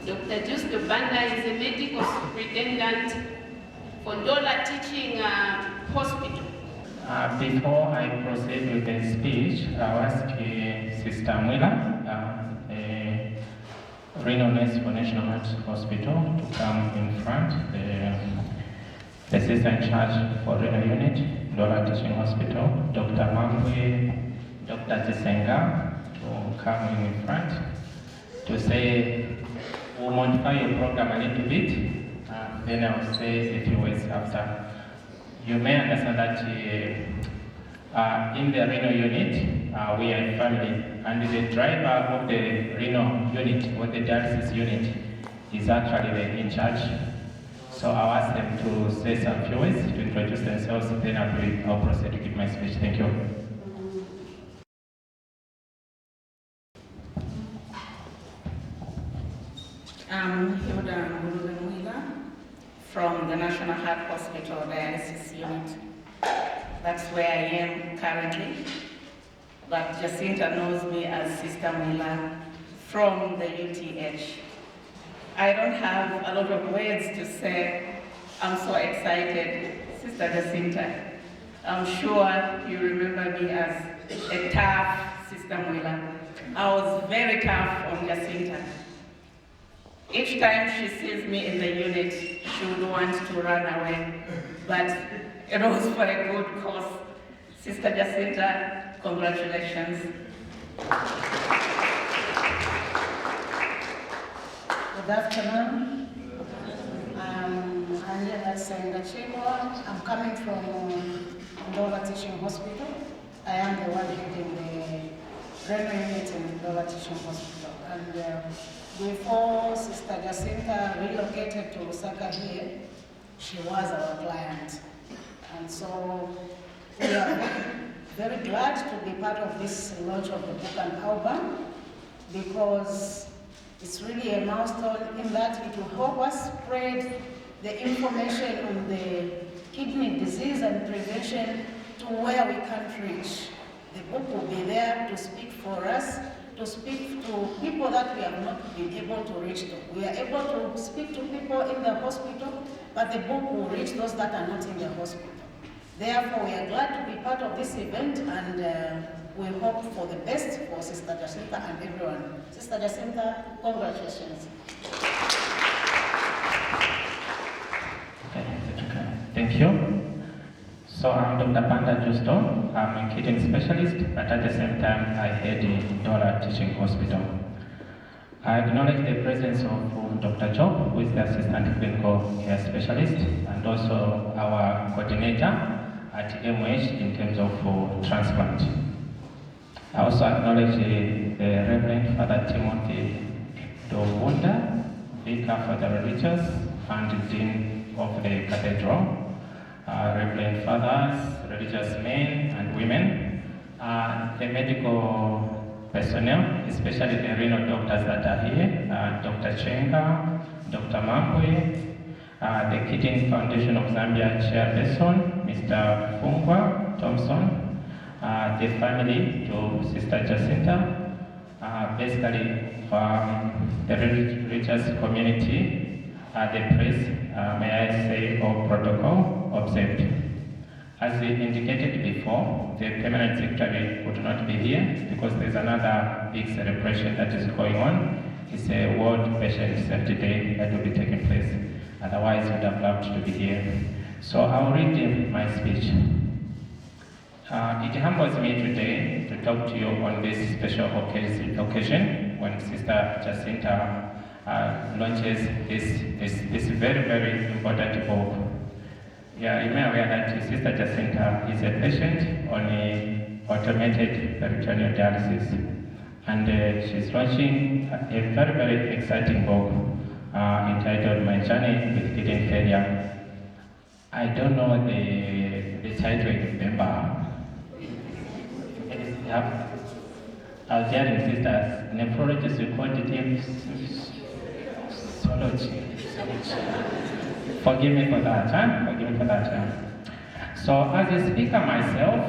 Dr. Justor Banda is a medical superintendent for Ndola Teaching Hospital. Before I proceed with the speech, I'll ask Sister Mwila, Renal Nurse for National Heart Hospital, to come in front. The sister in charge for renal unit, Ndola Teaching Hospital, Dr. Mambwe, Dr. Jacyntha, to come in front to say, we'll modify your program a little bit, then I'll say a few words after. You may understand that in the renal unit, we are a family, and the driver of the renal unit, or the dialysis unit, is actually the in charge. So I'll ask them to say some few words to introduce themselves, then I'll proceed to give my speech. Thank you. I'm Hilda Mwila from the National Heart Hospital Dialysis Unit. That's where I am currently. But Jacyntha knows me as Sister Mwila from the UTH. I don't have a lot of words to say. I'm so excited, Sister Jacyntha. I'm sure you remember me as a tough Sister Mwila. I was very tough on Jacyntha. Each time she sees me in the unit, she would want to run away. But it was for a good cause. Sister Jacyntha, congratulations. Good afternoon. I'm Jacyntha Chileshe. I'm coming from Ndola Teaching Hospital. I am the one heading the renal unit in Ndola Teaching Hospital. And before Sister Jacyntha relocated to Lusaka here, she was our client. And so we are very glad to be part of this launch of the book and album, because it's really a milestone in that it will help us spread the information on the kidney disease and prevention to where we can't reach. The book will be there to speak for us, to speak to people that we have not been able to reach to. We are able to speak to people in the hospital, but the book will reach those that are not in the hospital. Therefore, we are glad to be part of this event, and we hope for the best for Sister Jacyntha and everyone. Sister Jacyntha, congratulations. Thank you. So I'm Dr. Banda Justor. I'm a kidney specialist, but at the same time, I head the Ndola Teaching Hospital. I acknowledge the presence of Dr. Job, who is the Assistant Clinical Care Specialist, and also our coordinator at MH in terms of transplant. I also acknowledge the Reverend Father Timothy Dovunda, Vicar for the Religious and Dean of the Cathedral, Reverend Fathers, religious men and women, the medical personnel, especially the renal doctors that are here, Dr. Chenga, Dr. Mambwe, the Kidney Foundation of Zambia chairperson, Mr. Fungwa Thompson, the family to Sister Jacyntha, basically the religious community, the press, may I say, all protocol observed. As we indicated before, the permanent secretary could not be here because there's another big celebration that is going on. It's a World Patient Safety Day that will be taking place. Otherwise, we would have loved to be here. So I'll read my speech. It humbles me today to talk to you on this special occasion when Sister Jacyntha launches this very, very important book. Yeah, you may be aware that Sister Jacyntha is a patient on a automated peritoneal dialysis, and she's launching a very, very exciting book entitled "My Journey with Kidney Failure." I don't know the title in November. I was hearing sisters, nephrologists, we called it Forgive me for that, huh? Forgive me for that. So as a speaker myself,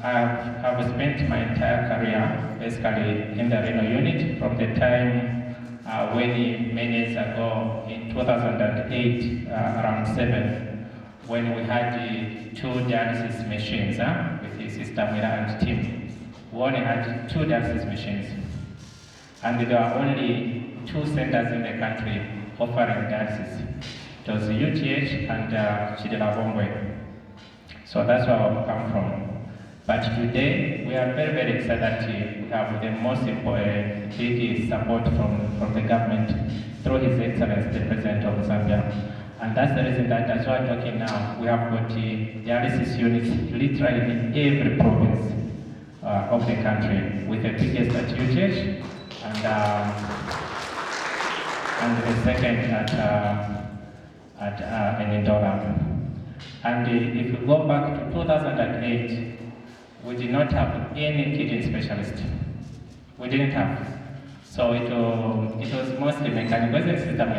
I've spent my entire career basically in the renal unit from the time many years ago, in 2008, around 7, when we had 2 dialysis machines with his sister Mira and team. We only had 2 dialysis machines. And there are only 2 centers in the country offering dialysis. It was UTH and Chidela. So that's where I've come from. But today, we are very, very excited that we have the most important big support from the government through His Excellency, the President of Zambia. And that's the reason that as we're talking now, we have got dialysis units literally in every province of the country, with the biggest at UTH and the second at Ndola. And if you go back to 2008, we did not have any kidney specialist. We didn't have. So it was mostly mechanical system.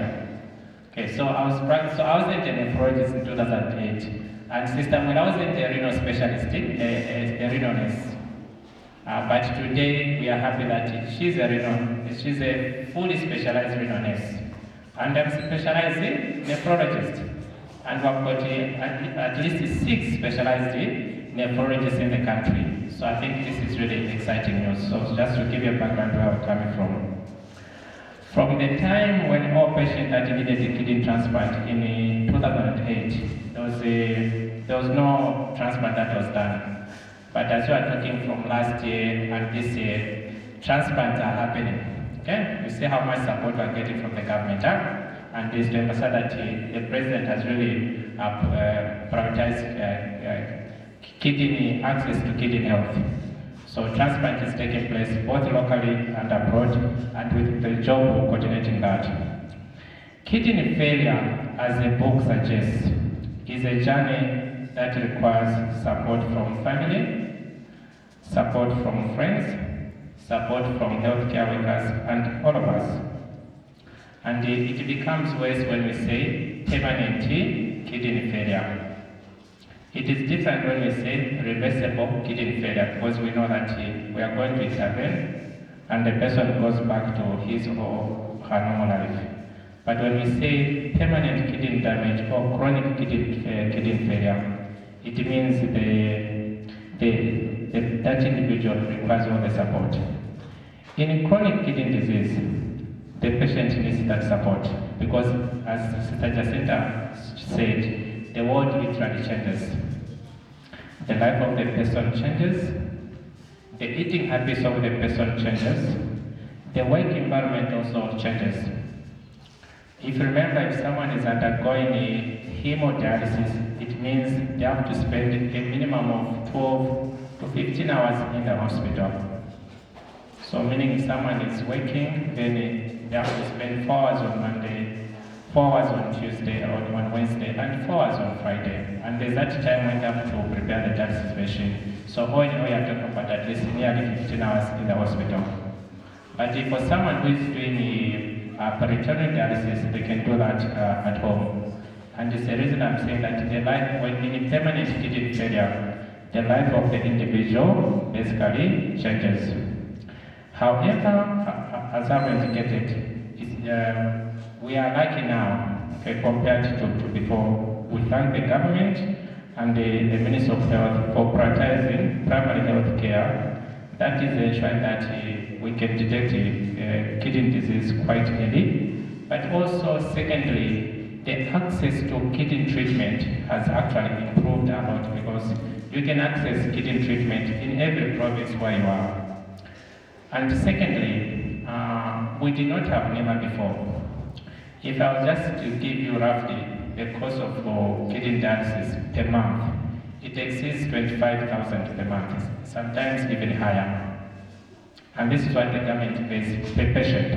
Okay, so I was a nephrologist in 2008, and system when I wasn't a renal specialist, a renal nurse. But today we are happy that she's a fully specialized renal nurse, and I'm specializing nephrologist. And we've got at least 6 specialized nephrologists in the country. So I think this is really exciting news. So just to give you a background where we're coming from. From the time when all patients that needed a kidney transplant in 2008, there was no transplant that was done. But as we are talking from last year and this year, transplants are happening. Okay? You see how much support we're getting from the government. And this to emphasize that the President has really prioritized kidney access to kidney health. So transplant is taking place both locally and abroad, and with the job of coordinating that. Kidney failure, as the book suggests, is a journey that requires support from family, support from friends, support from healthcare workers, and all of us. And it becomes worse when we say permanent kidney failure. It is different when we say reversible kidney failure, because we know that we are going to intervene and the person goes back to his or her normal life. But when we say permanent kidney damage or chronic kidney failure, it means that individual requires all the support. In chronic kidney disease, the patient needs that support, because as Sister Jacyntha said, the world literally changes. The life of the person changes, the eating habits of the person changes, the work environment also changes. If you remember, if someone is undergoing a hemodialysis, it means they have to spend a minimum of 12 to 15 hours in the hospital. So meaning if someone is working, then they have to spend 4 hours on Monday, 4 hours on Tuesday or on Wednesday, and 4 hours on Friday. And there's that time when they have to prepare the dialysis machine. So all in all, you're talking about at least nearly 15 hours in the hospital. But if for someone who is doing peritoneal dialysis, they can do that at home. And it's the reason I'm saying that the life, when in permanent kidney failure, the life of the individual basically changes. However, as I've indicated, we are lucky now, okay, compared to before. We thank the government and the Minister of Health for prioritizing primary health care. That is ensuring that we can detect kidney disease quite early. But also, secondly, the access to kidney treatment has actually improved a lot, because you can access kidney treatment in every province where you are. And secondly, we did not have NEMA before. If I was just to give you roughly the cost of kidney dialysis per month, it exceeds 25,000 per month, sometimes even higher. And this is what the government pays per patient,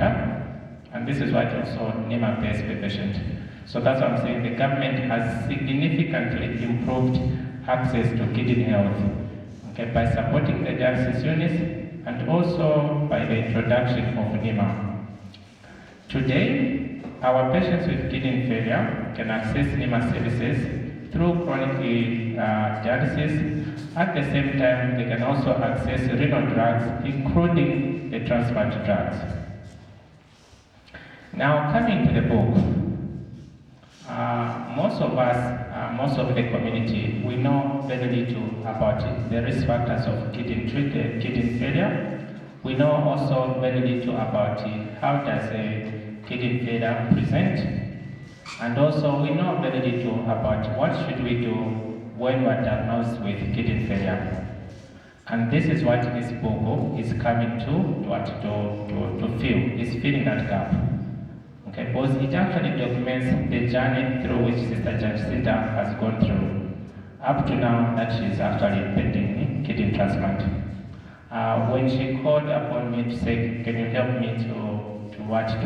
and this is what also NEMA pays per patient. So that's what I'm saying, the government has significantly improved access to kidney health, okay, by supporting the dialysis units and also by the introduction of NEMA. Today, our patients with kidney failure can access NEMA services through chronic dialysis. At the same time, they can also access renal drugs, including the transplant drugs. Now, coming to the book, most of us, most of the community, we know very little about the risk factors of kidney failure. We know also very little about how does a kidney failure present. And also we know very little about what should we do when we're diagnosed with kidney failure. And this is what this book is coming to fill, is filling that gap. Okay, because it actually documents the journey through which Sister Jacyntha has gone through, up to now that she's actually pending kidney transplant. When she called upon me to say, can you help me to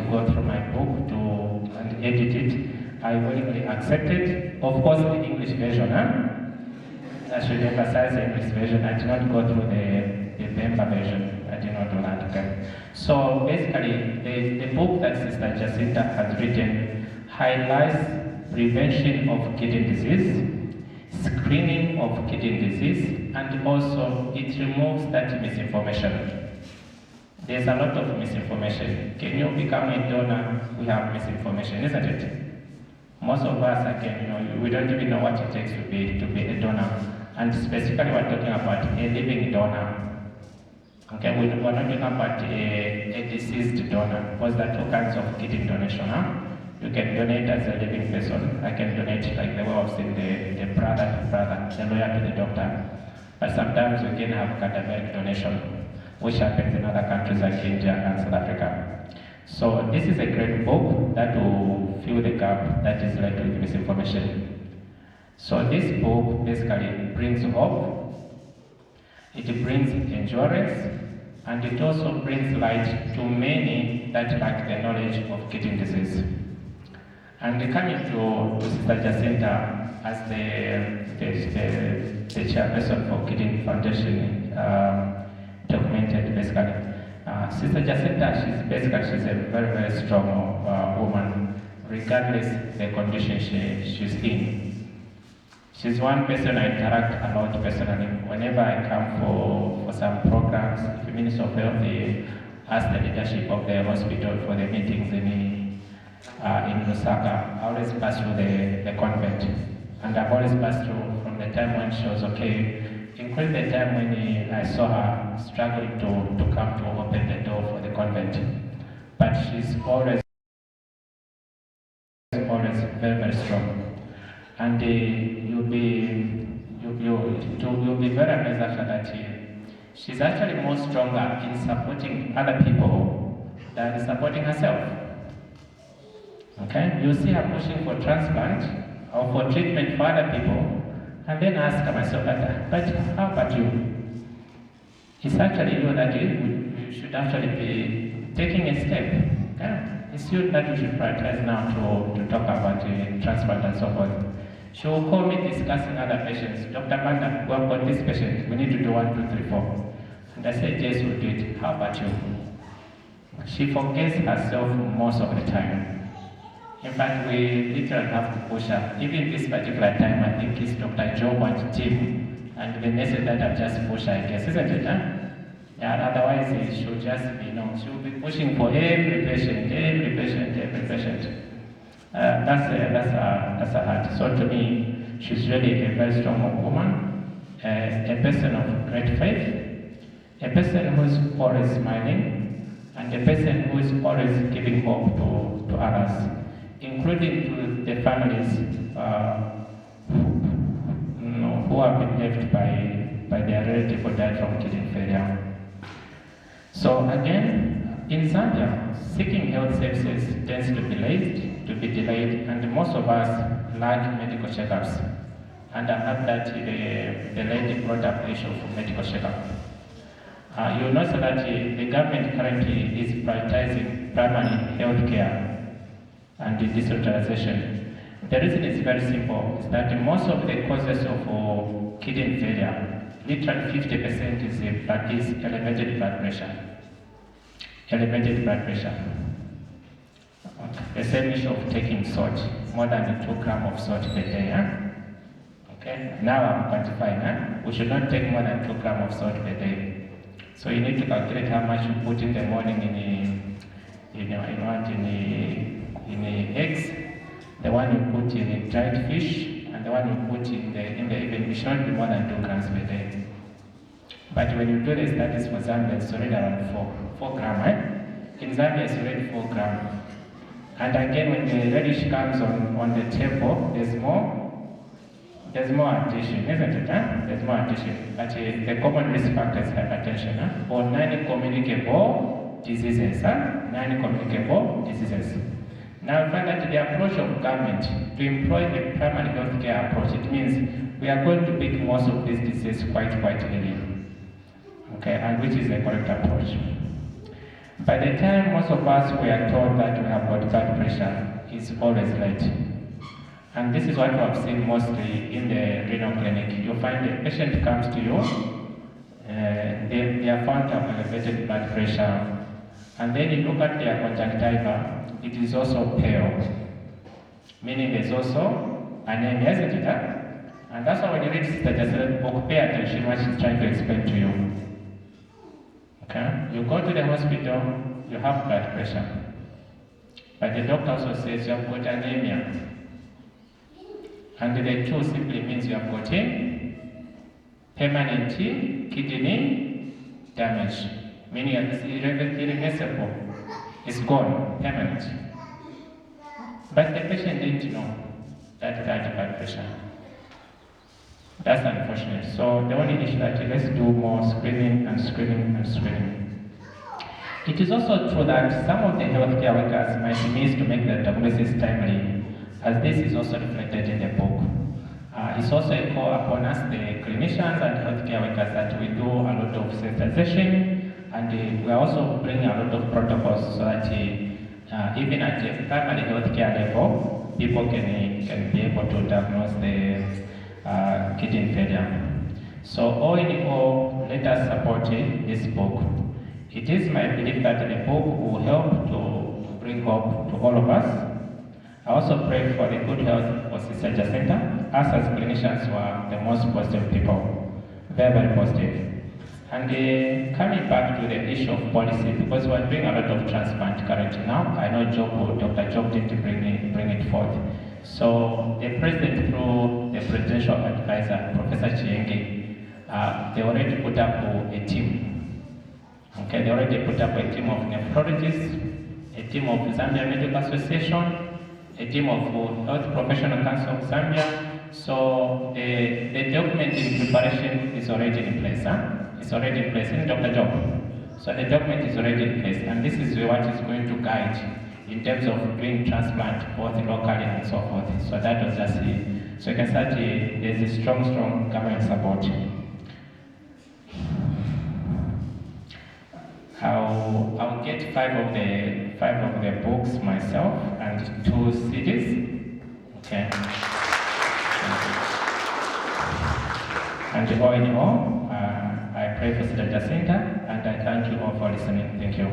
go through my book and edit it, I willingly accepted. Of course, the English version, I should emphasize the English version. I did not go through the Bemba version. I did not do that. Okay. So basically, the book that Sister Jacyntha has written highlights prevention of kidney disease, screening of kidney disease, and also it removes that misinformation. There's a lot of misinformation. Can you become a donor? We have misinformation, isn't it? Most of us, again, we don't even know what it takes to be a donor. And specifically, we're talking about a living donor. Okay, we're not talking about a deceased donor, because there are two kinds of kidney donation. You can donate as a living person. I can donate like the way I've seen the brother to brother, the lawyer to the doctor. But sometimes we can have cadaveric donation, which happens in other countries like India and South Africa. So this is a great book that will fill the gap that is left with misinformation. So this book basically brings hope, it brings endurance, and it also brings light to many that lack the knowledge of kidney disease. And coming to Sister Jacyntha as the chairperson for Kidney Foundation documented basically. Sister Jacyntha, she's a very, very strong woman, regardless the condition she's in. She's one person I interact a lot personally. Whenever I come for some programs, if the Minister of Health asks the leadership of the hospital for the meetings in Lusaka, I always pass through the convent. And I've always passed through from the time when she was okay, including the time when I saw her struggling to come to open the door for the convent. But she's always very, very strong. And you'll be very amazed after that. She's actually more stronger in supporting other people than supporting herself. Okay? You see her pushing for transplant or for treatment for other people, and then ask myself, but how about you? It's actually you that you should actually be taking a step. Yeah? It's you that you should prioritize now to talk about transplant and so forth. She will call me discussing other patients. Dr. Banda, we have got this patient. We need to do 1, 2, 3, 4. And I said, yes, we'll do it. How about you? She forgets herself most of the time. In fact, we literally have to push her. Even this particular time, I think it's Dr. Job and Tim, and the message that I've just pushed her, I guess, isn't it? Yeah, otherwise she'll just be, she'll be pushing for every patient. That's a heart. So to me, she's really a very strong woman, a person of great faith, a person who is always smiling, and a person who is always giving hope to others, including to the families who have been left by their relative who died from kidney failure. So again, in Zambia, seeking health services tends to be delayed, and most of us lack medical checkups. And I heard that the lady brought up the issue of medical checkup. You know that the government currently is prioritizing primary health care and decentralization. The reason is very simple, is that most of the causes of kidney failure, literally 50% is elevated blood pressure. Elevated blood pressure. The same issue of taking salt, more than 2 grams of salt per day. Okay, now I'm quantifying. We should not take more than 2 grams of salt per day. So you need to calculate how much you put in the morning in the eggs, the one you put in the dried fish, and the one you put in the even, it should not be more than 2 grams per day. But when you do the studies for Zambia, it's already around 4 grams, right? In Zambia, it's already 4 grams. And again, when the radish comes on the table, there's more addition, isn't it? Huh? There's more addition. But the common risk factor is hypertension, or non-communicable diseases. Non-communicable diseases. Now, we find that the approach of government to employ the primary health care approach, it means we are going to pick most of these diseases quite early. Okay, and which is the correct approach. By the time most of us were told that we have got blood pressure, it's always late. And this is what we have seen mostly in the renal clinic. You find the patient comes to you, they are found to have elevated blood pressure, and then you look at their conjunctiva, it is also pale, meaning there's also anemia, isn't it? And that's why when you read Sister Jacyntha's book, pay attention what she's trying to explain to you. Okay? You go to the hospital, you have blood pressure, but the doctor also says you have got anemia. And the 2 simply means you have got a permanent kidney damage, meaning it's irreversible. It's gone, permanent. But the patient didn't know that they had blood pressure. That's unfortunate. So the only issue that let's do more screening and screening and screening. It is also true that some of the healthcare workers might miss to make the diagnosis timely, as this is also reflected in the book. It's also a call upon us, the clinicians and healthcare workers, that we do a lot of sensitization, and we are also bringing a lot of protocols so that even at the primary healthcare level, people can be able to diagnose the kidney failure. So all in all, let us support this book. It is my belief that the book will help to bring hope to all of us. I also pray for the good health for Sister Jacyntha. Us as clinicians were the most positive people, very positive. And coming back to the issue of policy, because we're doing a lot of transplant currently now. I know Dr. Job didn't bring it forth. So the president, through the presidential advisor, Professor Chileshe, they already put up a team. Okay, they already put up a team of nephrologists, a team of Zambia Medical Association, a team of Health Professional Council of Zambia. So the document in preparation is already in place. It's already in place, in Dr. Job. So the document is already in place, and this is what is going to guide in terms of doing transplant both locally and so forth. So that was just it. So you can start, there's a strong government support. I'll get five of the books myself and 2 CDs. Okay. And all in all, I pray for Sister Jacyntha, and I thank you all for listening. Thank you.